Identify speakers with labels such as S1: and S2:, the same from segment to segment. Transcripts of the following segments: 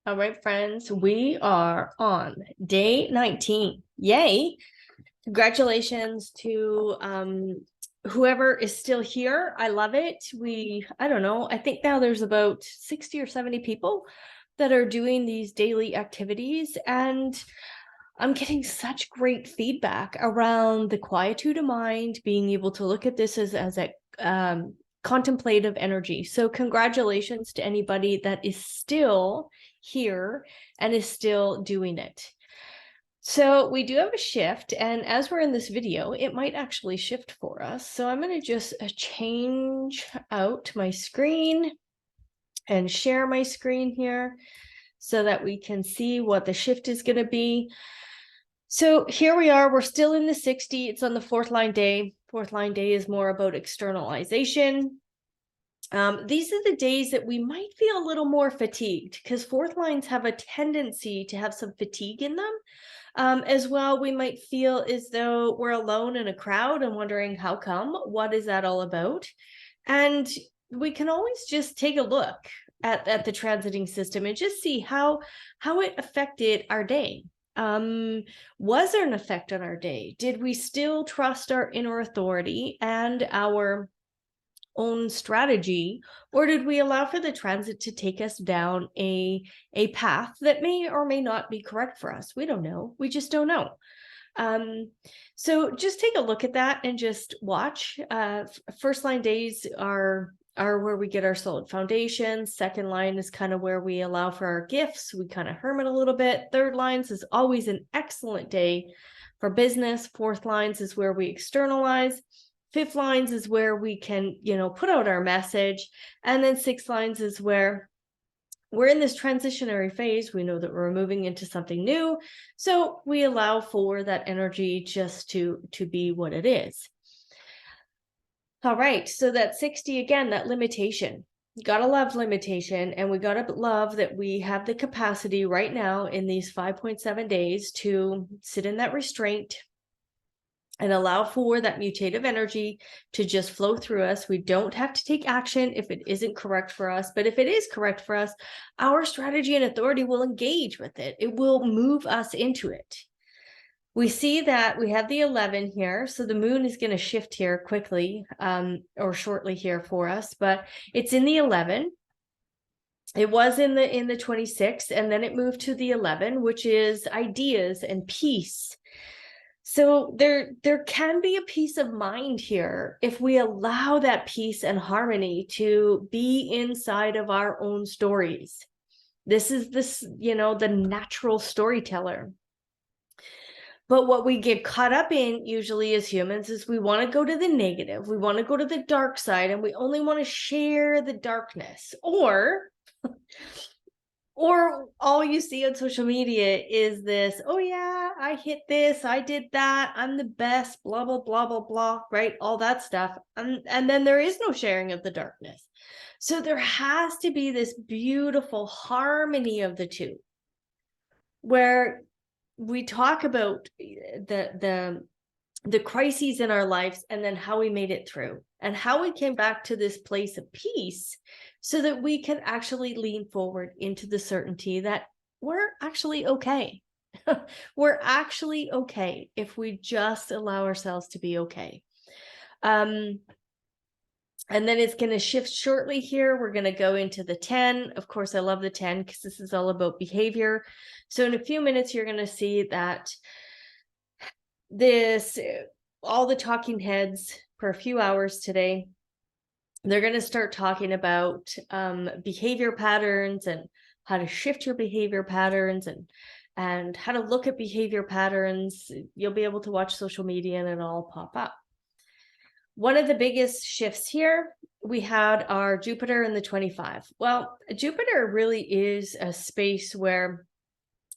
S1: All right, friends, we are on day 19. Yay. Congratulations to whoever is still here. I love it. I don't know, I think now there's about 60 or 70 people that are doing these daily activities, and I'm getting such great feedback around the quietude of mind, being able to look at this as a contemplative energy. So congratulations to anybody that is still here and is still doing it. So we do have a shift, and as we're in this video, it might actually shift for us. So I'm going to just change out my screen and share my screen here so that we can see what the shift is going to be. So here we are, we're still in the 60, it's on the fourth line day. Fourth line day is more about externalization. These are the days that we might feel a little more fatigued, because fourth lines have a tendency to have some fatigue in them. As well, we might feel as though we're alone in a crowd and wondering how come, what is that all about? And we can always just take a look at the transiting system and just see how it affected our day. Was there an effect on our day? Did we still trust our inner authority and our own strategy, or did we allow for the transit to take us down a path that may or may not be correct for us? We don't know. We just don't know. So just take a look at that and just watch. First line days are where we get our solid foundation. Second line is kind of where we allow for our gifts. We kind of hermit a little bit. Third lines is always an excellent day for business. Fourth lines is where we externalize. Fifth lines is where we can, put out our message. And then sixth lines is where we're in this transitionary phase. We know that we're moving into something new. So we allow for that energy just to be what it is. All right, so that 60, again, that limitation. You gotta love limitation, and we gotta love that we have the capacity right now in these 5.7 days to sit in that restraint and allow for that mutative energy to just flow through us. We don't have to take action if it isn't correct for us, but if it is correct for us, our strategy and authority will engage with it. It will move us into it. We see that we have the 11 here, so the moon is going to shift here quickly or shortly here for us, but it's in the 11. It was in the 26, and then it moved to the 11, which is ideas and peace. So there can be a peace of mind here if we allow that peace and harmony to be inside of our own stories. This is the natural storyteller. But what we get caught up in usually as humans is we want to go to the negative. We want to go to the dark side, and we only want to share the darkness. Or all you see on social media is this, oh yeah, I hit this, I did that, I'm the best, blah, blah, blah, blah, blah, right? All that stuff. And then there is no sharing of the darkness. So there has to be this beautiful harmony of the two, where we talk about the crises in our lives, and then how we made it through, and how we came back to this place of peace, so that we can actually lean forward into the certainty that we're actually okay. We're actually okay if we just allow ourselves to be okay. And then it's going to shift shortly here. We're going to go into the 10. Of course, I love the 10 because this is all about behavior. So in a few minutes, you're going to see that all the talking heads for a few hours today, they're going to start talking about behavior patterns and how to shift your behavior patterns and how to look at behavior patterns. You'll be able to watch social media and it'll all pop up. One of the biggest shifts here, we had our Jupiter in the 25. Well, Jupiter really is a space where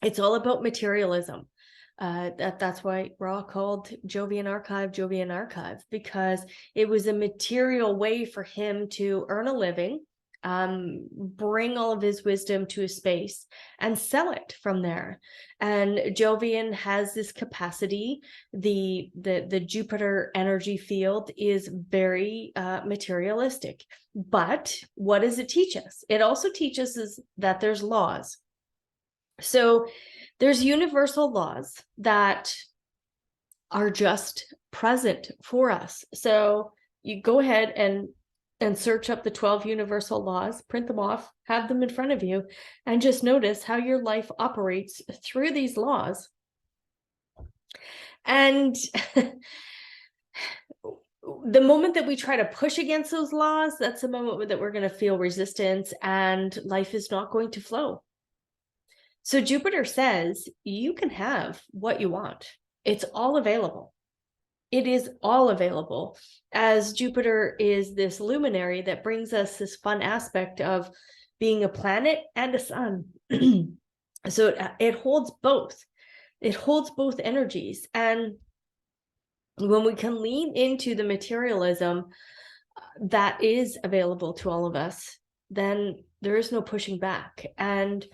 S1: it's all about materialism. That's why we're all called Jovian Archive, because it was a material way for him to earn a living, bring all of his wisdom to a space and sell it from there. And Jovian has this capacity. The Jupiter energy field is very materialistic. But what does it teach us? It also teaches us that there's laws. So there's universal laws that are just present for us. So you go ahead and search up the 12 universal laws, print them off, have them in front of you, and just notice how your life operates through these laws. And the moment that we try to push against those laws, that's the moment that we're going to feel resistance and life is not going to flow. So Jupiter says you can have what you want. It's all available. It is all available, as Jupiter is this luminary that brings us this fun aspect of being a planet and a sun. So it holds both. It holds both energies. And when we can lean into the materialism that is available to all of us, then there is no pushing back. And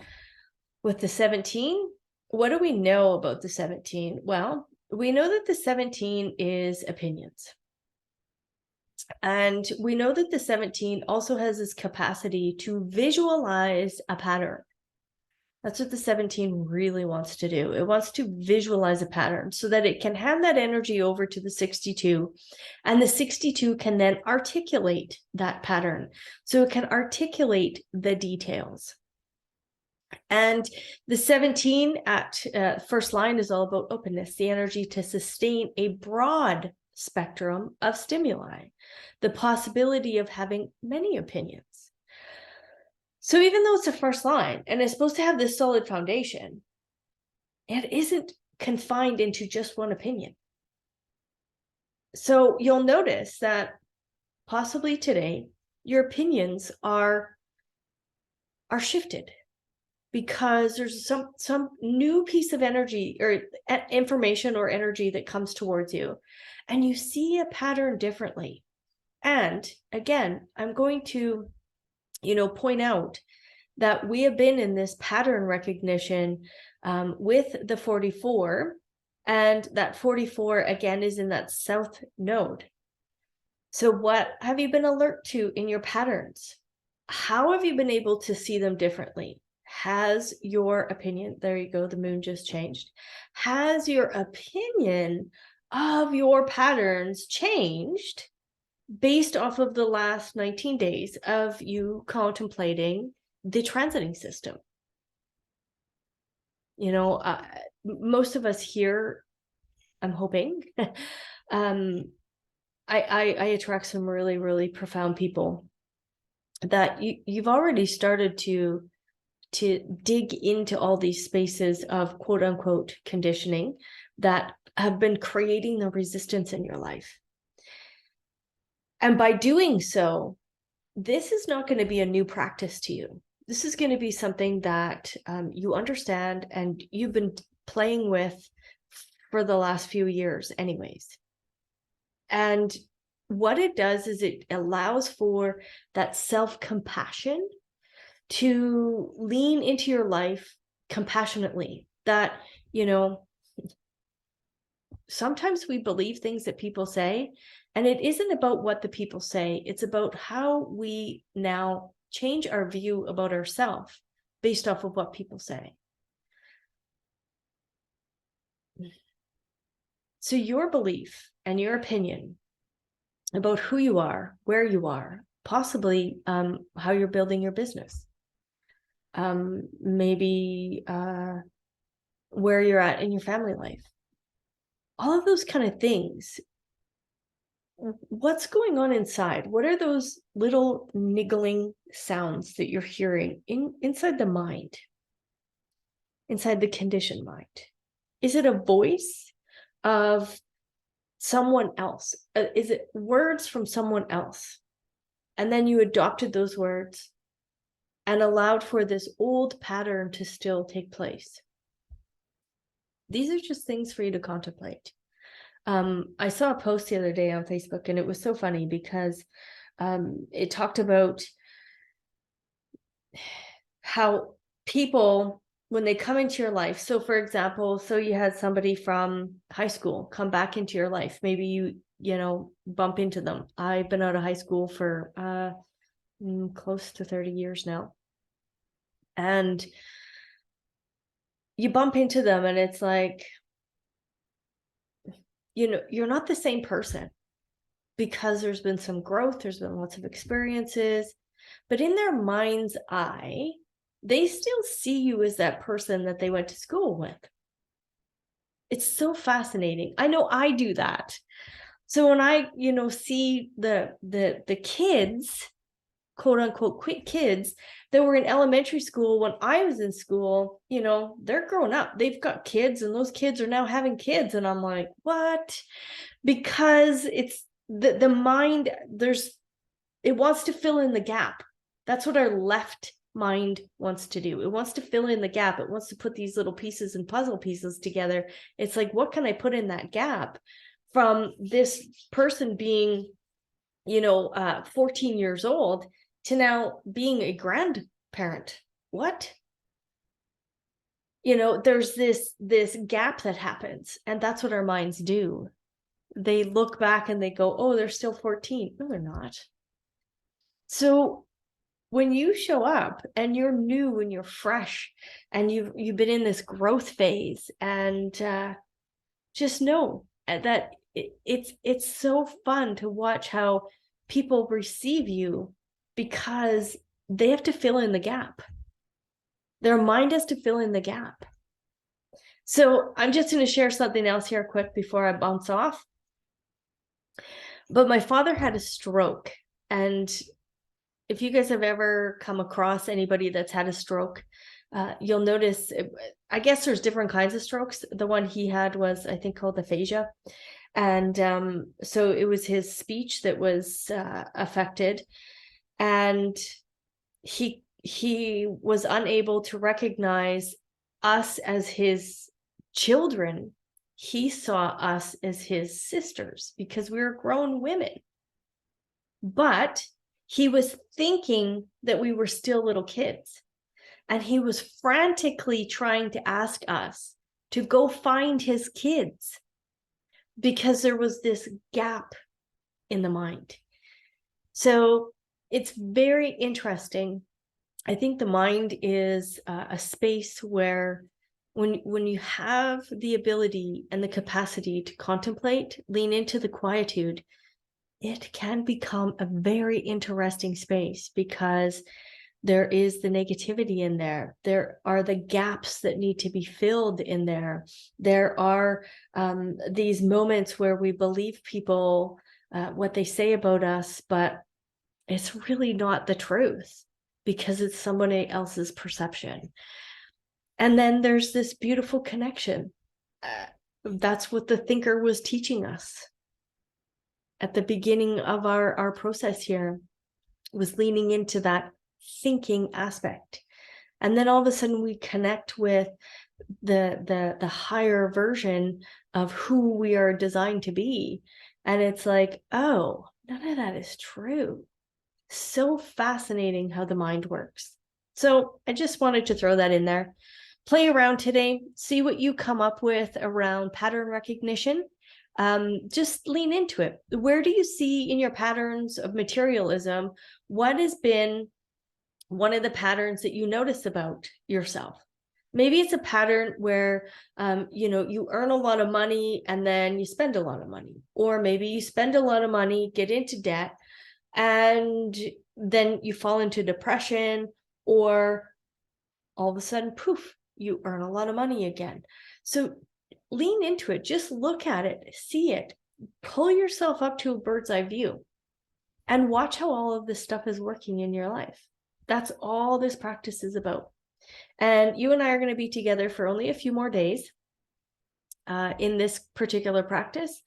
S1: with the 17, what do we know about the 17? Well, we know that the 17 is opinions. And we know that the 17 also has this capacity to visualize a pattern. That's what the 17 really wants to do. It wants to visualize a pattern so that it can hand that energy over to the 62. And the 62 can then articulate that pattern. So it can articulate the details. And the 17 at first line is all about openness, the energy to sustain a broad spectrum of stimuli, the possibility of having many opinions. So even though it's a first line and it's supposed to have this solid foundation, it isn't confined into just one opinion. So you'll notice that possibly today, your opinions are shifted, because there's some new piece of energy or information or energy that comes towards you, and you see a pattern differently. And again, I'm going to, point out that we have been in this pattern recognition with the 44, and that 44 again is in that south node. So what have you been alert to in your patterns? How have you been able to see them differently? Has your opinion, there you go, the moon just changed. Has your opinion of your patterns changed based off of the last 19 days of you contemplating the transiting system? Most of us here, I'm hoping, I attract some really, really profound people that you've already started to dig into all these spaces of quote unquote conditioning that have been creating the resistance in your life. And by doing so, this is not going to be a new practice to you. This is going to be something that you understand and you've been playing with for the last few years anyways. And what it does is it allows for that self-compassion to lean into your life compassionately. That, sometimes we believe things that people say, and it isn't about what the people say. It's about how we now change our view about ourselves based off of what people say. So your belief and your opinion about who you are, where you are, possibly how you're building your business, maybe where you're at in your family life, all of those kind of things. What's going on inside? What are those little niggling sounds that you're hearing inside the mind, inside the conditioned mind? Is it a voice of someone else? Is it words from someone else? And then you adopted those words and allowed for this old pattern to still take place. These are just things for you to contemplate. I saw a post the other day on Facebook, and it was so funny because it talked about how people, when they come into your life, so for example, so you had somebody from high school come back into your life, maybe you bump into them. I've been out of high school for close to 30 years now. And you bump into them and it's like, you're not the same person because there's been some growth, there's been lots of experiences, but in their mind's eye, they still see you as that person that they went to school with. It's so fascinating. I know I do that. So when I, see the kids, quote unquote, quick kids that were in elementary school when I was in school, they're grown up. They've got kids and those kids are now having kids. And I'm like, what? Because it's the mind, it wants to fill in the gap. That's what our left mind wants to do. It wants to fill in the gap. It wants to put these little pieces and puzzle pieces together. It's like, what can I put in that gap from this person being, 14 years old to now being a grandparent? What? There's this gap that happens, and that's what our minds do. They look back and they go, oh, they're still 14. No, they're not. So when you show up and you're new and you're fresh and you've been in this growth phase, and just know that it's so fun to watch how people receive you, because they have to fill in the gap. Their mind has to fill in the gap. So I'm just going to share something else here quick before I bounce off. But my father had a stroke, and if you guys have ever come across anybody that's had a stroke, you'll notice, I guess there's different kinds of strokes. The one he had was, I think, called aphasia. And so it was his speech that was affected. And he was unable to recognize us as his children. He saw us as his sisters because we were grown women. But he was thinking that we were still little kids. And he was frantically trying to ask us to go find his kids, because there was this gap in the mind. So it's very interesting. I think the mind is a space where when you have the ability and the capacity to contemplate, lean into the quietude, it can become a very interesting space, because there is the negativity in there. There are the gaps that need to be filled in there. There are these moments where we believe people, what they say about us, but it's really not the truth, because it's somebody else's perception. And then there's this beautiful connection. That's what the thinker was teaching us at the beginning of our process here, was leaning into that thinking aspect. And then all of a sudden we connect with the higher version of who we are designed to be. And it's like, oh, none of that is true. So fascinating how the mind works. So I just wanted to throw that in there. Play around today, see what you come up with around pattern recognition. Just lean into it. Where do you see in your patterns of materialism, what has been one of the patterns that you notice about yourself? Maybe it's a pattern where, you earn a lot of money and then you spend a lot of money, or maybe you spend a lot of money, get into debt, and then you fall into depression, or all of a sudden, poof, you earn a lot of money again. So lean into it, just look at it, see it, pull yourself up to a bird's eye view, and watch how all of this stuff is working in your life. That's all this practice is about. And you and I are going to be together for only a few more days in this particular practice.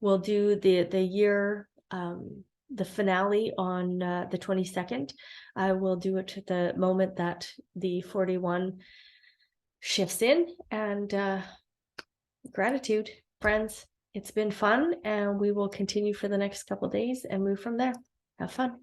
S1: We'll do the year, the finale on the 22nd. I will do it at the moment that the 41 shifts in. And gratitude, friends. It's been fun, and we will continue for the next couple of days and move from there. Have fun.